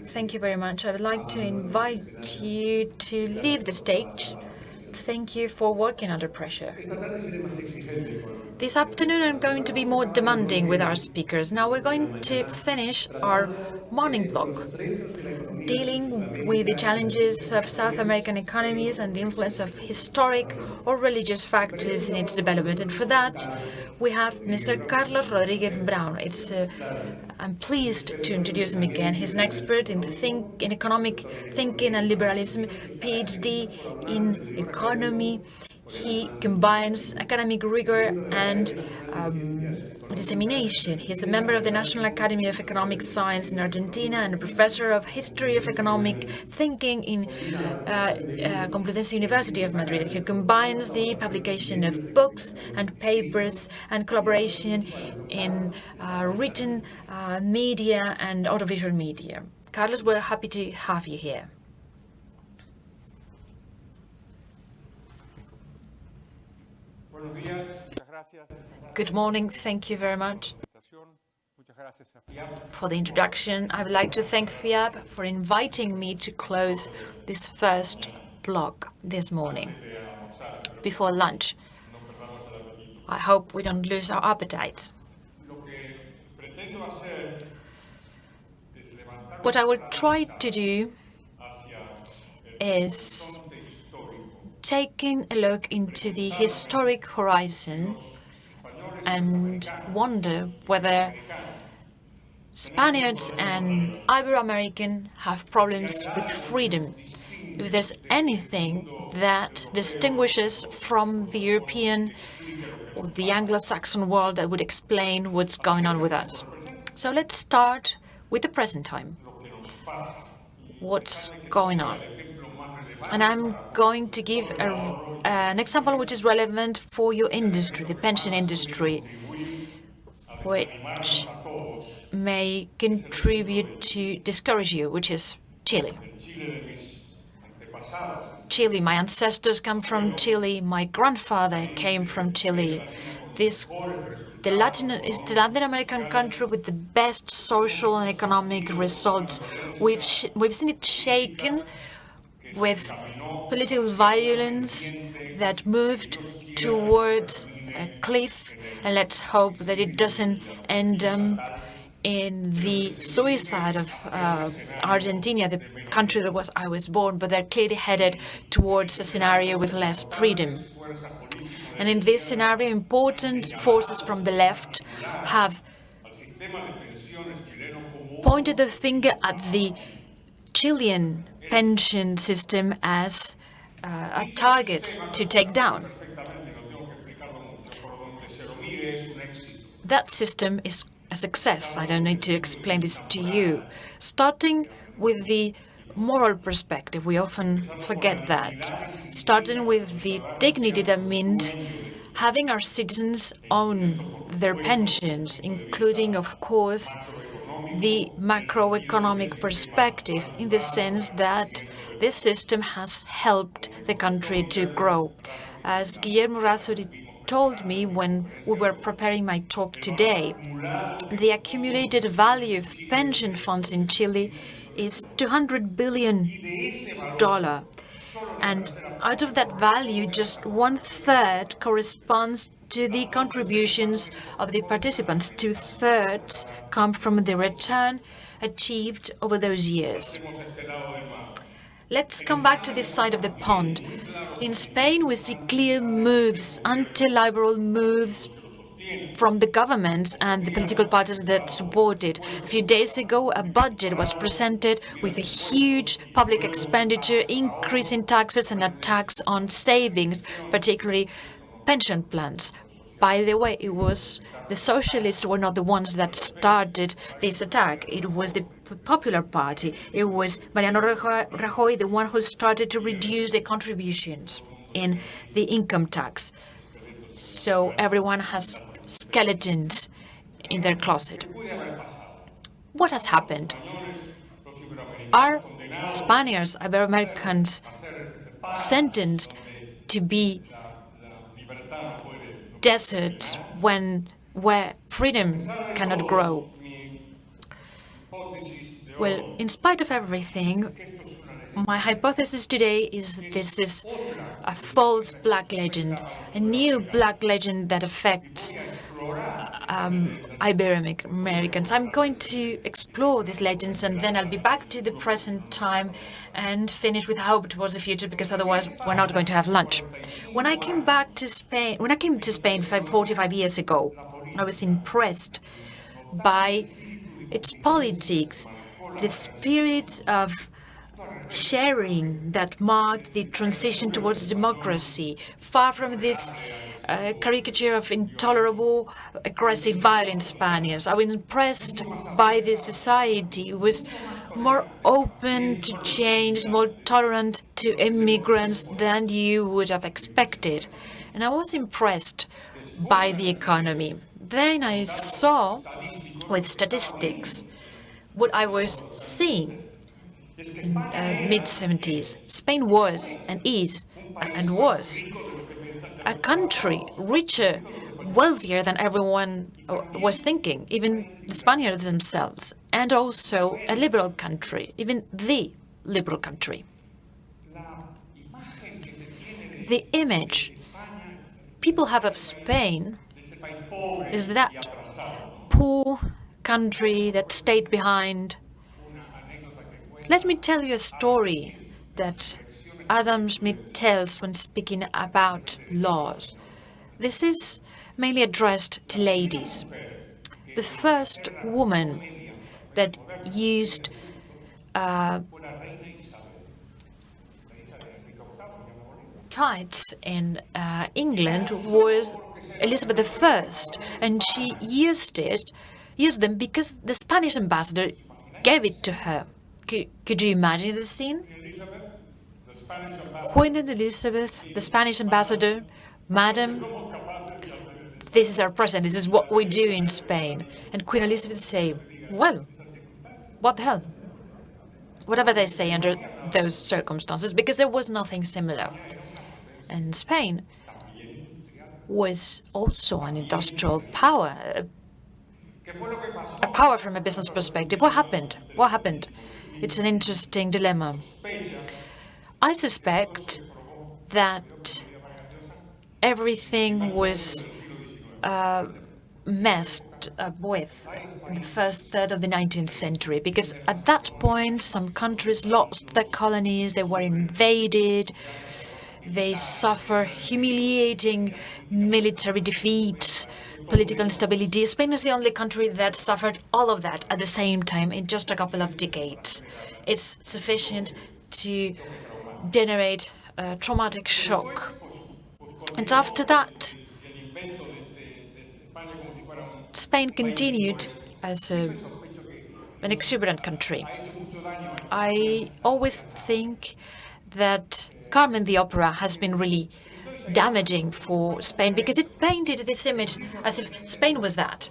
Thank you very much. I would like to invite you to leave the stage. Thank you for working under pressure. This afternoon, I'm going to be more demanding with our speakers. Now, we're going to finish our morning block, dealing with the challenges of South American economies and the influence of historic or religious factors in its development. And for that, we have Mr. Carlos Rodríguez Braun. I'm pleased to introduce him again. He's an expert in economic thinking and liberalism, PhD in economy. He combines academic rigor and dissemination. He's a member of the National Academy of Economic Science in Argentina and a professor of history of economic thinking in Complutense University of Madrid. He combines the publication of books and papers and collaboration in written media and audiovisual media. Carlos, we're happy to have you here. Good morning. Thank you very much for the introduction. I would like to thank FIAB for inviting me to close this first block this morning before lunch. I hope we don't lose our appetites. What I will try to do is taking a look into the historic horizon and wonder whether Spaniards and Ibero-American have problems with freedom. If there's anything that distinguishes from the European or the Anglo-Saxon world that would explain what's going on with us. So let's start with the present time. What's going on? And I'm going to give an example which is relevant for your industry, the pension industry, which may contribute to discourage you, which is Chile. Chile, my ancestors come from Chile, my grandfather came from Chile. This is the Latin American country with the best social and economic results. We've seen it shaken with political violence that moved towards a cliff, and let's hope that it doesn't end in the suicide of Argentina, the country that I was born, but they're clearly headed towards a scenario with less freedom. And in this scenario, important forces from the left have pointed the finger at the Chilean pension system as a target to take down. That system is a success. I don't need to explain this to you. Starting with the moral perspective, we often forget that. Starting with the dignity that means having our citizens own their pensions, including, of course, the macroeconomic perspective, in the sense that this system has helped the country to grow. As Guillermo Razzoli told me when we were preparing my talk today, the accumulated value of pension funds in Chile is $200 billion. And out of that value, just 1/3 corresponds to the contributions of the participants. 2/3 come from the return achieved over those years. Let's come back to this side of the pond. In Spain, we see clear moves, anti-liberal moves from the governments and the political parties that support it. A few days ago, a budget was presented with a huge public expenditure, increase in taxes and a tax on savings, particularly pension plans. By the way, it was the socialists were not the ones that started this attack. It was the Popular Party. It was Mariano Rajoy, the one who started to reduce the contributions in the income tax. So everyone has skeletons in their closet. What has happened? Are Spaniards, Ibero-Americans, sentenced to be deserts where freedom cannot grow? Well, in spite of everything, my hypothesis today is that this is a false black legend, a new black legend that affects Ibero-Americans. I'm going to explore these legends, and then I'll be back to the present time and finish with hope towards the future, because otherwise we're not going to have lunch. When I came to Spain 45 years ago, I was impressed by its politics, the spirit of sharing that marked the transition towards democracy, far from this caricature of intolerable, aggressive, violent Spaniards. I was impressed by this society. It was more open to change, more tolerant to immigrants than you would have expected. And I was impressed by the economy. Then I saw, with statistics, what I was seeing in mid-70s. Spain was and is and was a country richer, wealthier than everyone was thinking, even the Spaniards themselves, and also a liberal country, even the liberal country. The image people have of Spain is that poor country that stayed behind. Let me tell you a story that Adam Smith tells when speaking about laws. This is mainly addressed to ladies. The first woman that used tights in England was Elizabeth I, and she used them because the Spanish ambassador gave it to her. Could you imagine the scene? Queen Elizabeth, the Spanish ambassador, Madam, this is our president, this is what we do in Spain. And Queen Elizabeth say, well, what the hell? Whatever they say under those circumstances, because there was nothing similar. And Spain was also an industrial power, a power from a business perspective. What happened? What happened? It's an interesting dilemma. I suspect that everything was messed up with in the first third of the 19th century, because at that point some countries lost their colonies, they were invaded, they suffer humiliating military defeats, political instability. Spain is the only country that suffered all of that at the same time in just a couple of decades. It's sufficient to generate a traumatic shock. And after that, Spain continued as an exuberant country. I always think that Carmen the Opera has been really damaging for Spain, because it painted this image as if Spain was that.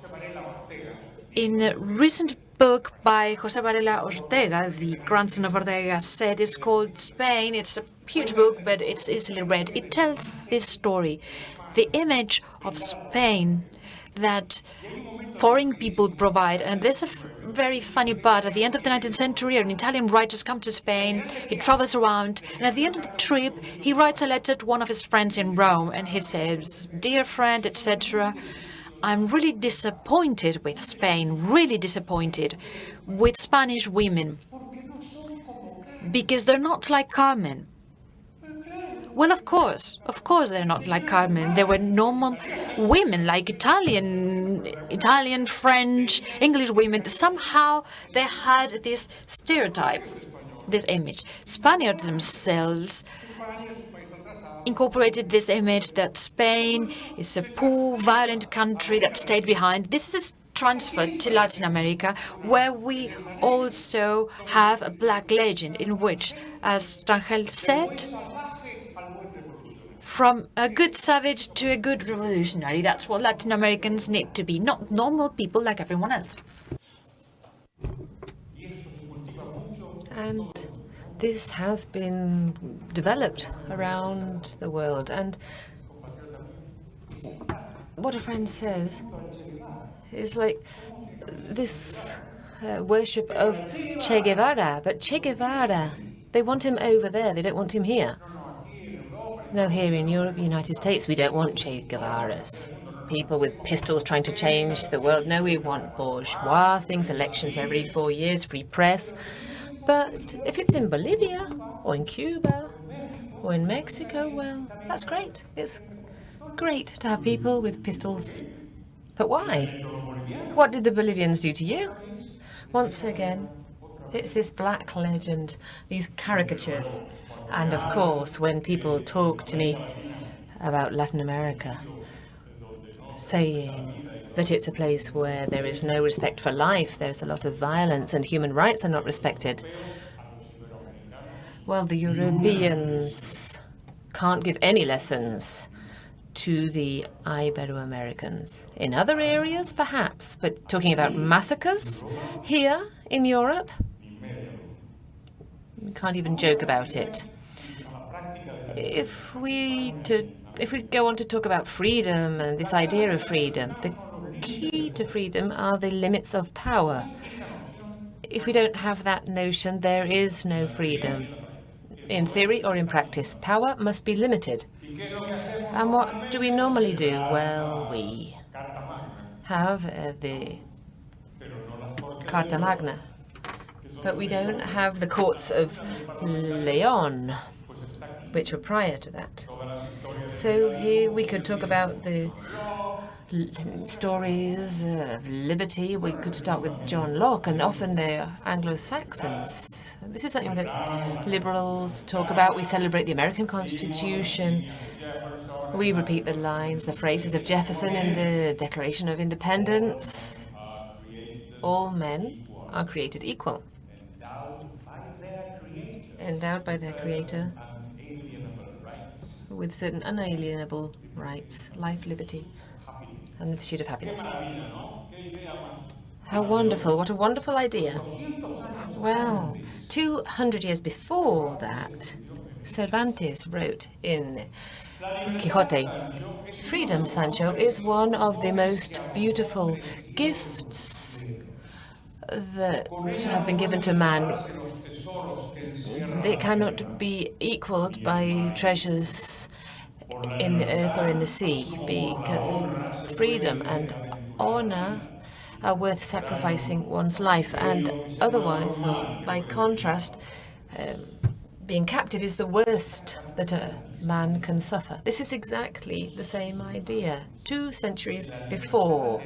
In a recent book by José Varela Ortega, the grandson of Ortega, said it's called Spain. It's a huge book, but it's easily read. It tells this story, the image of Spain that foreign people provide. And there's a very funny part. At the end of the 19th century, an Italian writer comes to Spain, he travels around, and at the end of the trip, he writes a letter to one of his friends in Rome, and he says, "Dear friend, etc., I'm really disappointed with Spain, really disappointed with Spanish women, because they're not like Carmen." Well, of course they're not like Carmen. They were normal women, like Italian, French, English women. Somehow they had this stereotype, this image. Spaniards themselves incorporated this image that Spain is a poor, violent country that stayed behind. This is transferred to Latin America, where we also have a black legend in which, as Rangel said, from a good savage to a good revolutionary. That's what Latin Americans need to be, not normal people like everyone else. And this has been developed around the world. And what a friend says is like this worship of Che Guevara. But Che Guevara, they want him over there. They don't want him here. No, here in Europe, United States, we don't want Che Guevara's. People with pistols trying to change the world. No, we want bourgeois things, elections every 4 years, free press. But if it's in Bolivia or in Cuba or in Mexico, well, that's great. It's great to have people with pistols. But why? What did the Bolivians do to you? Once again, it's this black legend, these caricatures. And of course, when people talk to me about Latin America, saying that it's a place where there is no respect for life, there's a lot of violence and human rights are not respected. Well, the Europeans can't give any lessons to the Ibero-Americans. In other areas, perhaps, but talking about massacres here in Europe, we can't even joke about it. If we go on to talk about freedom and this idea of freedom, the key to freedom are the limits of power. If we don't have that notion, there is no freedom. In theory or in practice, power must be limited. And what do we normally do? Well, we have the Carta Magna, but we don't have the courts of Leon, which were prior to that. So here we could talk about the stories of liberty. We could start with John Locke, and often they're Anglo-Saxons. This is something that liberals talk about. We celebrate the American Constitution. We repeat the lines, the phrases of Jefferson in the Declaration of Independence. All men are created equal, endowed by their Creator with certain unalienable rights, life, liberty, and the pursuit of happiness. How wonderful, what a wonderful idea. Well, 200 years before that, Cervantes wrote in Quixote, freedom, Sancho, is one of the most beautiful gifts that have been given to man. They cannot be equaled by treasures in the earth or in the sea, because freedom and honor are worth sacrificing one's life, and otherwise, or by contrast, being captive is the worst that a man can suffer. This is exactly the same idea 2 centuries before.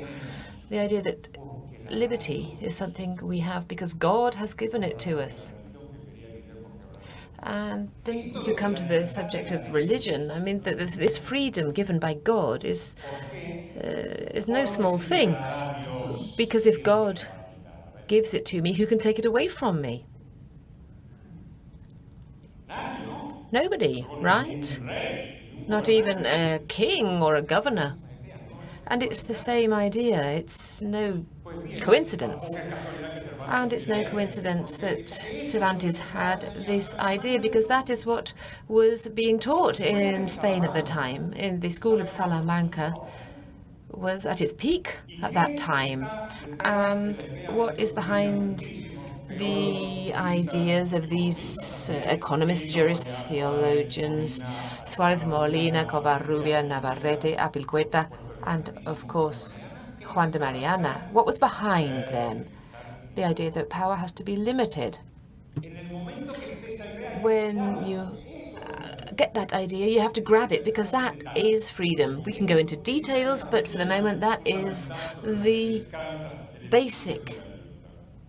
The idea that liberty is something we have because God has given it to us. And then you come to the subject of religion. I mean, this freedom given by God is no small thing, because if God gives it to me, who can take it away from me? Nobody, right? Not even a king or a governor. And it's the same idea. It's no coincidence. And it's no coincidence that Cervantes had this idea, because that is what was being taught in Spain at the time. In the school of Salamanca was at its peak at that time. And what is behind the ideas of these economists, jurists, theologians, Suárez Molina, Covarrubia, Navarrete, Apilcueta, and of course Juan de Mariana? What was behind them? The idea that power has to be limited. When you get that idea, you have to grab it, because that is freedom. We can go into details, but for the moment, that is the basic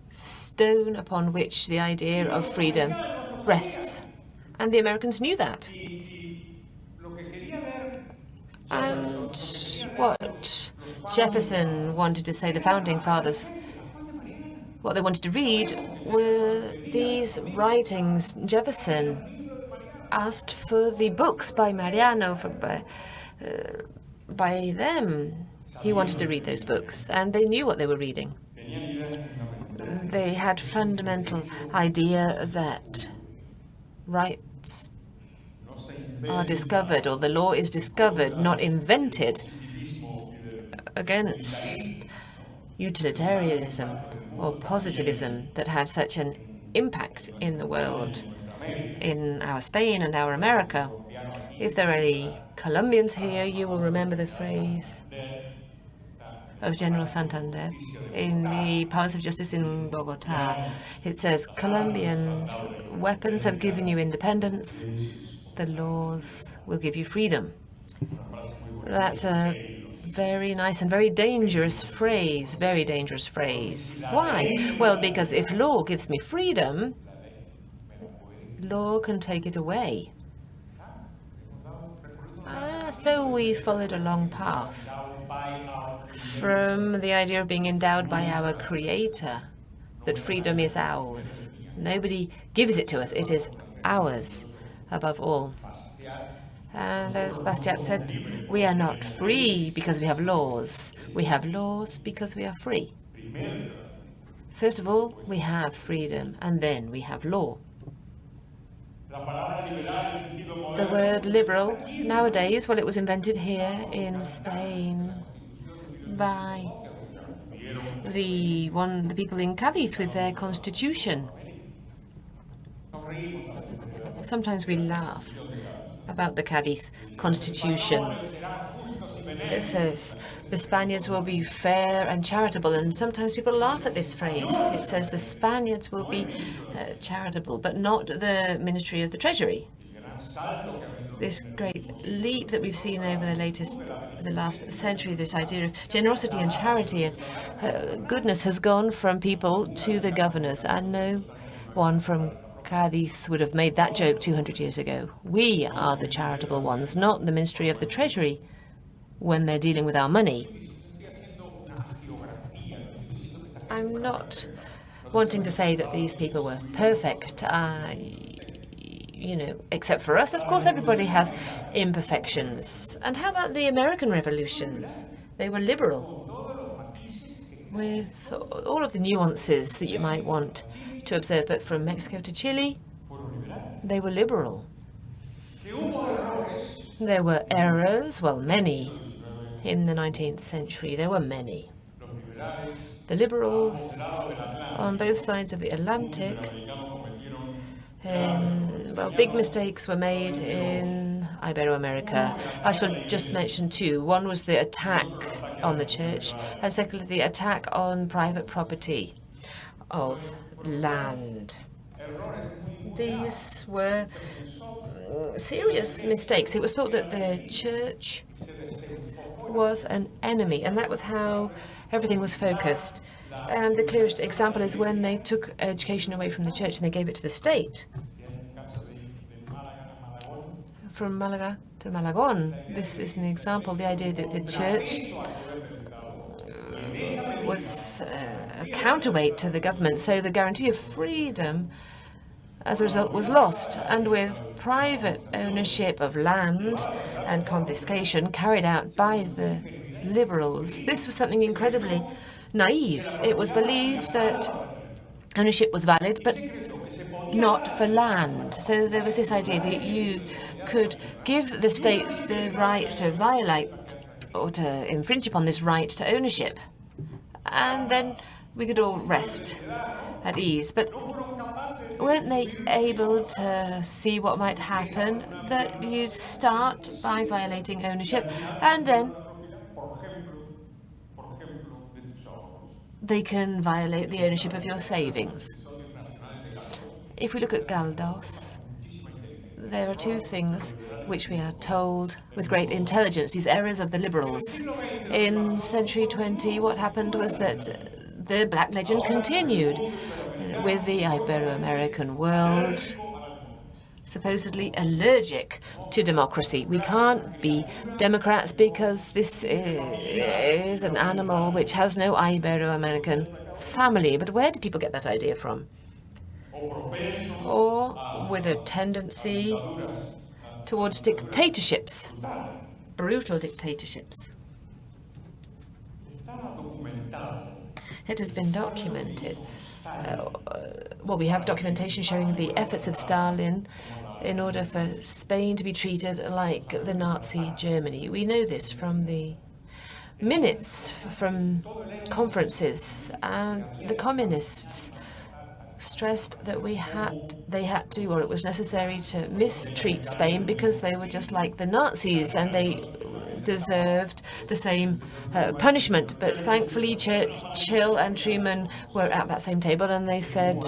stone upon which the idea of freedom rests. And the Americans knew that. And what Jefferson wanted to say, the founding fathers, what they wanted to read were these writings. Jefferson asked for the books by Mariano, by them. He wanted to read those books, and they knew what they were reading. They had fundamental idea that rights are discovered, or the law is discovered, not invented, against utilitarianism or positivism that had such an impact in the world, in our Spain and our America. If there are any Colombians here, you will remember the phrase of General Santander in the Palace of Justice in Bogota. It says, Colombians, weapons have given you independence, the laws will give you freedom. That's a very nice and very dangerous phrase, very dangerous phrase. Why? Well, because if law gives me freedom, law can take it away. So we followed a long path from the idea of being endowed by our Creator, that freedom is ours. Nobody gives it to us, it is ours above all. And as Bastiat said, we are not free because we have laws. We have laws because we are free. First of all, we have freedom, and then we have law. The word liberal nowadays, well, it was invented here in Spain by the people in Cádiz with their constitution. Sometimes we laugh about the Cádiz constitution. It says the Spaniards will be fair and charitable, and sometimes people laugh at this phrase. It says the Spaniards will be charitable, but not the Ministry of the Treasury. This great leap that we've seen over the last century, this idea of generosity and charity and goodness has gone from people to the governors, and no one from Cádiz would have made that joke 200 years ago. We are the charitable ones, not the Ministry of the Treasury when they're dealing with our money. I'm not wanting to say that these people were perfect. Except for us, of course, everybody has imperfections. And how about the American revolutions? They were liberal, with all of the nuances that you might want to observe. But from Mexico to Chile, they were liberal. There were errors, well, many, in the 19th century. There were many. The liberals on both sides of the Atlantic, big mistakes were made in Iberoamerica. I shall just mention two. One was the attack on the church, and secondly, the attack on private property of land. These were serious mistakes. It was thought that the church was an enemy, and that was how everything was focused. And the clearest example is when they took education away from the church and they gave it to the state. From Malaga to Malagon, this is an example, the idea that the church was a counterweight to the government, so the guarantee of freedom as a result was lost. And with private ownership of land and confiscation carried out by the liberals, this was something incredibly naive. It was believed that ownership was valid, but not for land. So there was this idea that you could give the state the right to violate or to infringe upon this right to ownership, and then we could all rest at ease. But weren't they able to see what might happen? That you start by violating ownership, and then they can violate the ownership of your savings. If we look at Galdós, there are two things which we are told with great intelligence, these errors of the liberals. In century 20, what happened was that the black legend continued with the Ibero-American world supposedly allergic to democracy. We can't be Democrats because this is an animal which has no Ibero-American family. But where do people get that idea from? Or with a tendency towards dictatorships, brutal dictatorships. It has been documented. We have documentation showing the efforts of Stalin in order for Spain to be treated like the Nazi Germany. We know this from the minutes from conferences, and the communists stressed that they had to, or it was necessary to mistreat Spain because they were just like the Nazis and they deserved the same punishment. But thankfully, Churchill and Truman were at that same table and they said,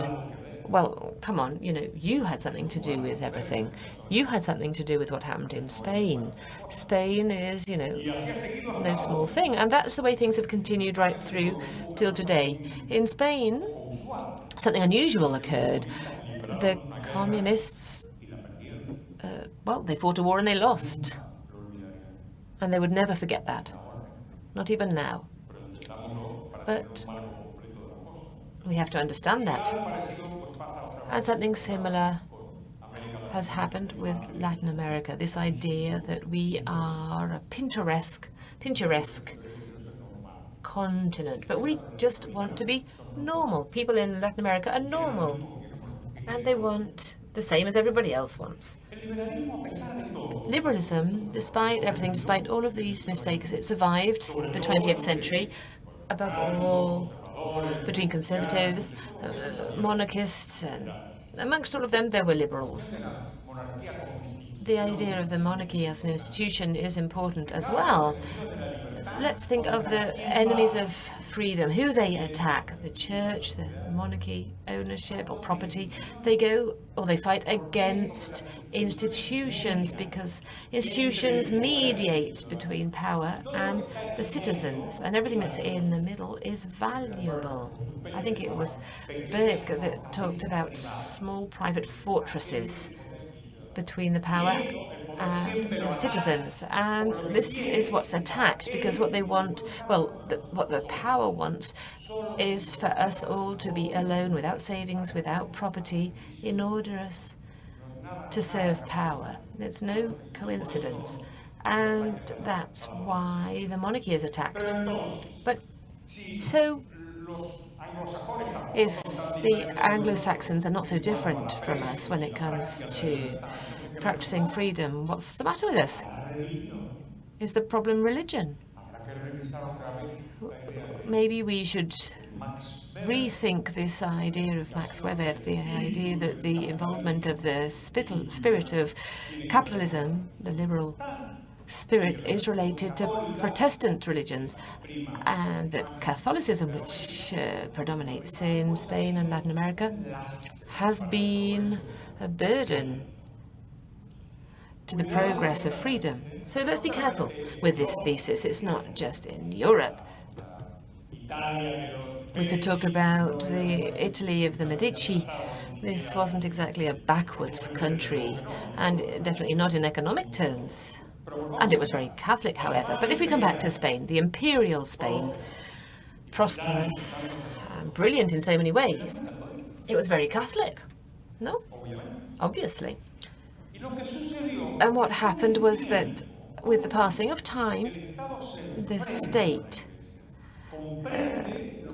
well, come on, you had something to do with everything. You had something to do with what happened in Spain. Spain is, no small thing. And that's the way things have continued right through till today. In Spain, something unusual occurred. The communists, they fought a war and they lost. And they would never forget that. Not even now. But we have to understand that. And something similar has happened with Latin America. This idea that we are a picturesque continent, but we just want to be normal. People in Latin America are normal, and they want the same as everybody else wants. Liberalism, despite everything, despite all of these mistakes, it survived the 20th century, above all between conservatives, monarchists, and amongst all of them there were liberals. The idea of the monarchy as an institution is important as well. Let's think of the enemies of freedom, who they attack: the church, the monarchy, ownership or property. They go, or they fight against institutions because institutions mediate between power and the citizens, and everything that's in the middle is valuable. I think it was Burke that talked about small private fortresses between the power and the citizens, and this is what's attacked because what they want, what the power wants is for us all to be alone, without savings, without property, in order to serve power. It's no coincidence, and that's why the monarchy is attacked. But so if the Anglo-Saxons are not so different from us when it comes to practicing freedom, what's the matter with us? Is the problem religion? Maybe we should rethink this idea of Max Weber, the idea that the involvement of the spirit of capitalism, the liberal spirit, is related to Protestant religions, and that Catholicism, which predominates in Spain and Latin America, has been a burden to the progress of freedom. So let's be careful with this thesis. It's not just in Europe. We could talk about the Italy of the Medici. This wasn't exactly a backwards country, and definitely not in economic terms. And it was very Catholic, however. But if we come back to Spain, the imperial Spain, prosperous and brilliant in so many ways, it was very Catholic. No? Obviously. And what happened was that with the passing of time, the state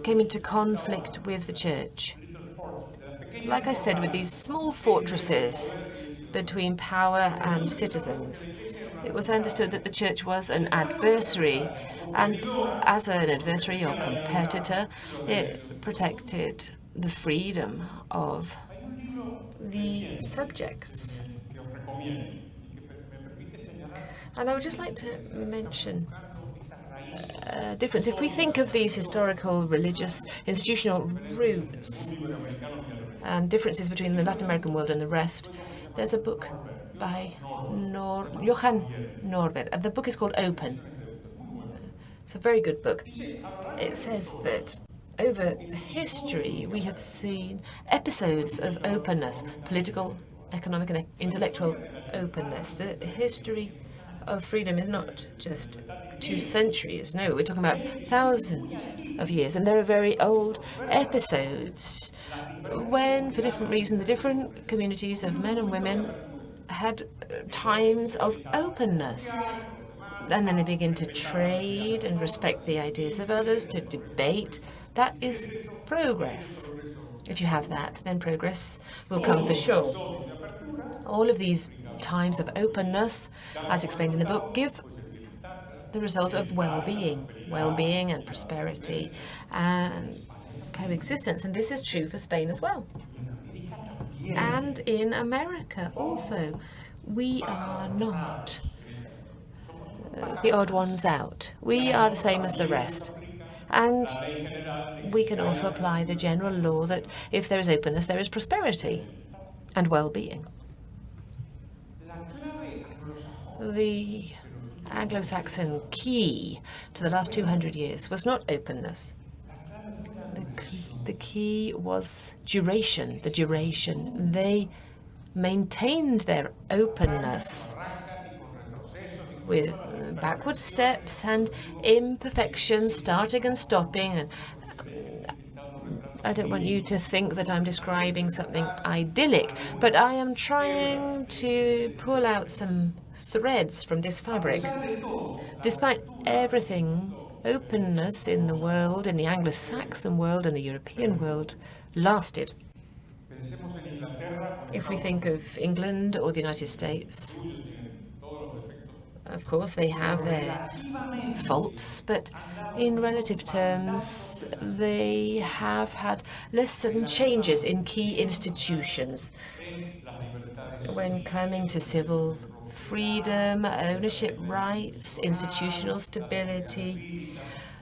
came into conflict with the church. Like I said, with these small fortresses between power and citizens, it was understood that the church was an adversary, and as an adversary or competitor, it protected the freedom of the subjects. And I would just like to mention a difference. If we think of these historical, religious, institutional roots and differences between the Latin American world and the rest, there's a book by Johann Norbert. The book is called Open. It's a very good book. It says that over history we have seen episodes of openness, political, economic and intellectual openness. The history of freedom is not just 2 centuries. No, we're talking about thousands of years. And there are very old episodes when, for different reasons, the different communities of men and women had times of openness. And then they begin to trade and respect the ideas of others, to debate. That is progress. If you have that, then progress will come for sure. All of these times of openness, as explained in the book, give the result of well-being and prosperity and coexistence. And this is true for Spain as well. And in America also. We are not the odd ones out. We are the same as the rest. And we can also apply the general law that if there is openness, there is prosperity and well-being. The Anglo-Saxon key to the last 200 years was not openness. The key was duration, the duration. They maintained their openness with backward steps and imperfections, starting and stopping. And I don't want you to think that I'm describing something idyllic, but I am trying to pull out some threads from this fabric. Despite everything, openness in the world, in the Anglo-Saxon world and the European world, lasted. If we think of England or the United States, of course they have their faults, but in relative terms they have had less sudden changes in key institutions. When coming to civil freedom, ownership rights, institutional stability,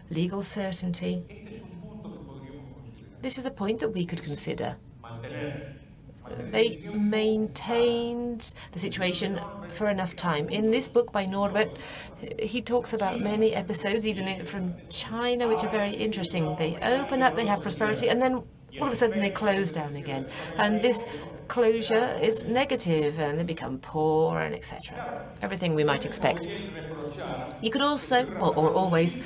legal certainty, this is a point that we could consider. They maintained the situation for enough time. In this book by Norbert, he talks about many episodes, even from China, which are very interesting. They open up, they have prosperity, and then all of a sudden they close down again. And this closure is negative, and they become poor, and etc. Everything we might expect. You could also, or always,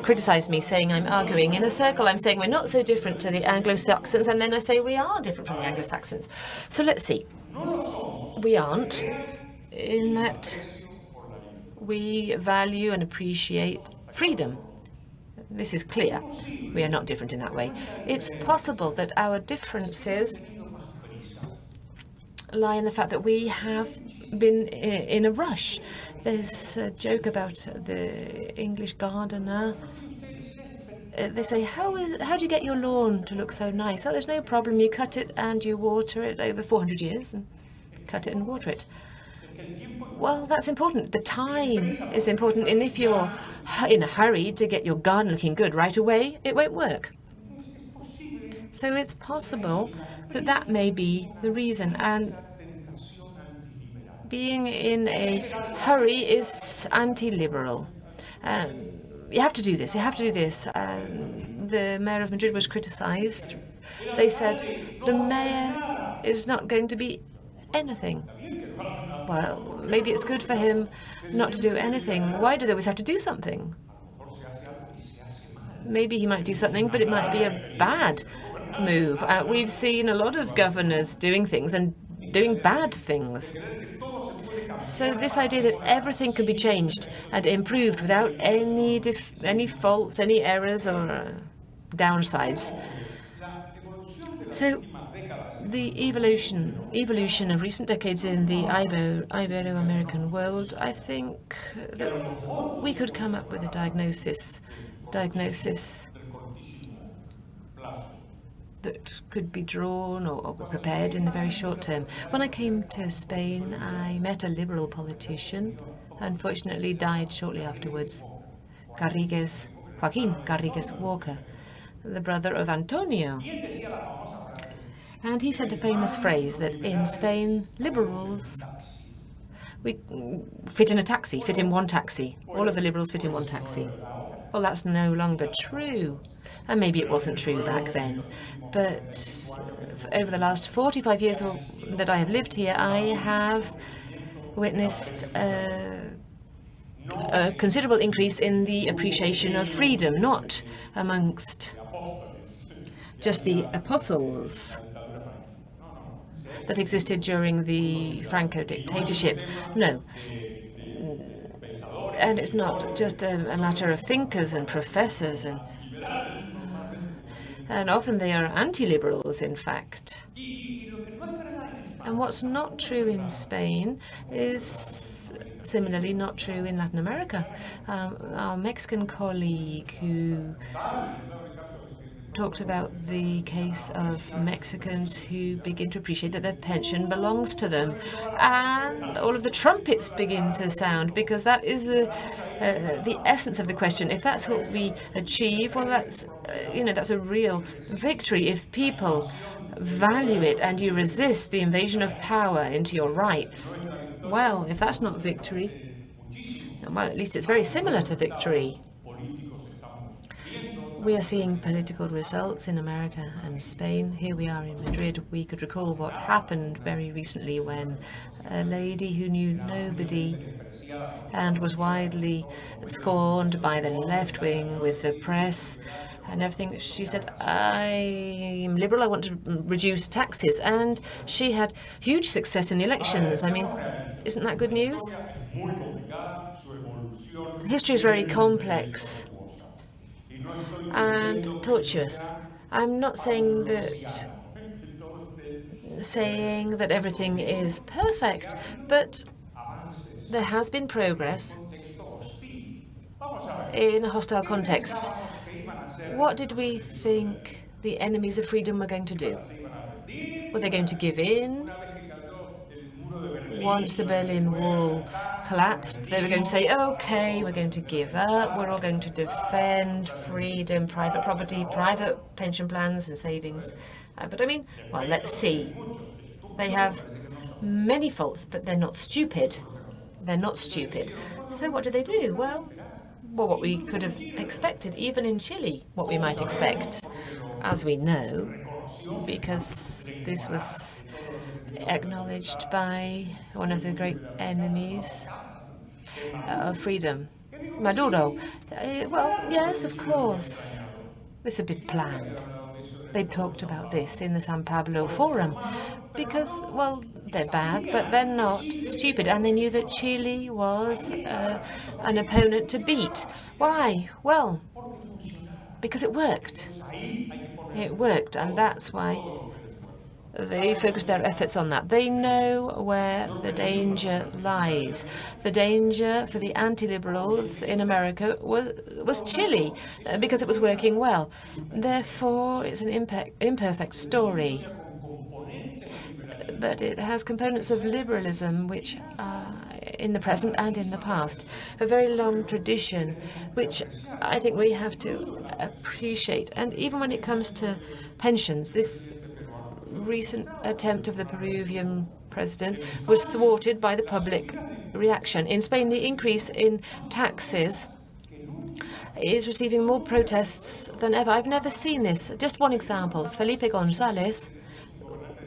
criticize me, saying I'm arguing in a circle. I'm saying we're not so different to the Anglo-Saxons, and then I say we are different from the Anglo-Saxons. So let's see. We aren't, in that we value and appreciate freedom. This is clear. We are not different in that way. It's possible that our differences lie in the fact that we have been in a rush. There's a joke about the English gardener. They say, how do you get your lawn to look so nice? Oh, there's no problem. You cut it and you water it over 400 years and cut it and water it. Well, that's important. The time is important. And if you're in a hurry to get your garden looking good right away, it won't work. So it's possible that that may be the reason. And being in a hurry is anti-liberal. You have to do this, you have to do this. The mayor of Madrid was criticized. They said, the mayor is not going to be anything. Well, maybe it's good for him not to do anything. Why do they always have to do something? Maybe he might do something, but it might be a bad move. We've seen a lot of governors doing things and doing bad things. So this idea that everything can be changed and improved without any faults, any errors or downsides. So the evolution of recent decades in the Ibero-American world, I think that we could come up with a diagnosis that could be drawn or prepared in the very short term. When I came to Spain, I met a liberal politician, unfortunately died shortly afterwards, Joaquín Garrigues Walker, the brother of Antonio. And he said the famous phrase that in Spain, liberals, we fit in a taxi, fit in one taxi. All of the liberals fit in one taxi. Well, that's no longer true. And maybe it wasn't true back then. But over the last 45 years that I have lived here, I have witnessed a considerable increase in the appreciation of freedom, not amongst just the apostles that existed during the Franco dictatorship. No. And it's not just a matter of thinkers and professors, and often they are anti-liberals, in fact. And what's not true in Spain is Similarly, not true in Latin America. Our Mexican colleague who talked about the case of Mexicans who begin to appreciate that their pension belongs to them. And all of the trumpets begin to sound, because that is the essence of the question. If that's what we achieve, well, that's, that's a real victory. If people value it and you resist the invasion of power into your rights, well, if that's not victory, well, at least it's very similar to victory. We are seeing political results in America and Spain. Here we are in Madrid. We could recall what happened very recently when a lady who knew nobody and was widely scorned by the left wing with the press and everything. She said, I'm liberal, I want to reduce taxes. And she had huge success in the elections. I mean, isn't that good news? History is very complex and tortuous. I'm not saying that everything is perfect, but there has been progress in a hostile context. What did we think the enemies of freedom were going to do? Were they going to give in? Once the Berlin Wall collapsed, they were going to say, okay, we're going to give up, we're all going to defend freedom, private property, private pension plans and savings. But I mean, well, let's see. They have many faults, but they're not stupid. They're not stupid. So what did they do? Well, what we could have expected, even in Chile, what we might expect, as we know, because this was acknowledged by one of the great enemies of freedom, Maduro. Well, yes, of course. This had been planned. They talked about this in the San Pablo Forum because, well, they're bad, but they're not stupid. And they knew that Chile was an opponent to beat. Why? Well, because it worked. It worked, and that's why they focus their efforts on that. They know where the danger lies. The danger for the anti-liberals in America was Chile, because it was working well. Therefore, it's an imperfect story. But it has components of liberalism which are in the present and in the past. A very long tradition, which I think we have to appreciate. And even when it comes to pensions, this recent attempt of the Peruvian president was thwarted by the public reaction. In Spain, the increase in taxes is receiving more protests than ever. I've never seen this. Just one example. Felipe González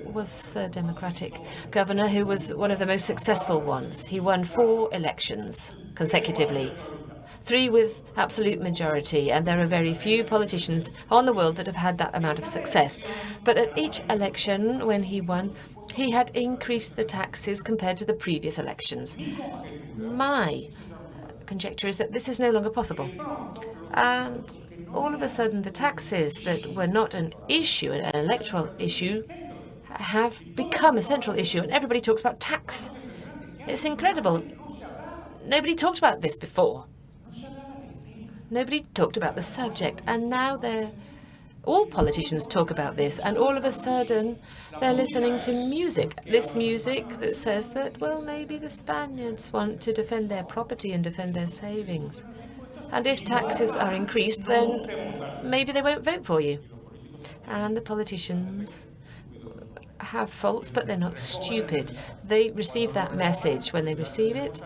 was a Democratic governor who was one of the most successful ones. He won 4 elections consecutively, 3 with absolute majority, and there are very few politicians on the world that have had that amount of success. But at each election, when he won, he had increased the taxes compared to the previous elections. My conjecture is that this is no longer possible. And all of a sudden, the taxes that were not an issue, an electoral issue, have become a central issue, and everybody talks about tax. It's incredible. Nobody talked about this before. Nobody talked about the subject, and now all politicians talk about this, and all of a sudden they're listening to music. This music that says that, well, maybe the Spaniards want to defend their property and defend their savings. And if taxes are increased, then maybe they won't vote for you. And the politicians have faults, but they're not stupid. They receive that message. When they receive it,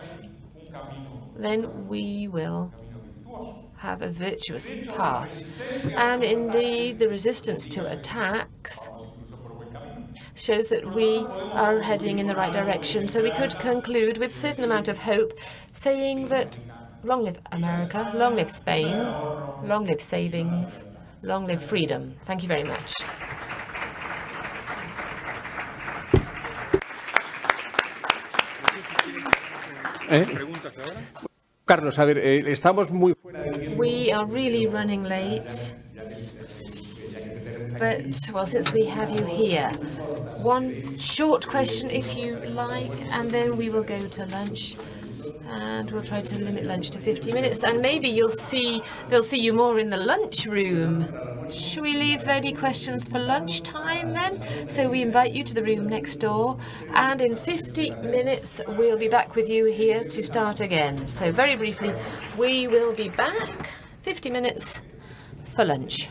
then we will have a virtuous path. And indeed, the resistance to attacks shows that we are heading in the right direction. So we could conclude with a certain amount of hope, saying that long live America, long live Spain, long live savings, long live freedom. Thank you very much. Carlos, a ver, estamos muy fuera del tiempo. We are really running late. But, well, since we have you here, one short question, if you like, and then we will go to lunch. And we'll try to limit lunch to 50 minutes, and maybe they'll see you more in the lunch room. Should we leave any questions for lunchtime then? So we invite you to the room next door, and in 50 minutes we'll be back with you here to start again. So very briefly, we will be back 50 minutes for lunch.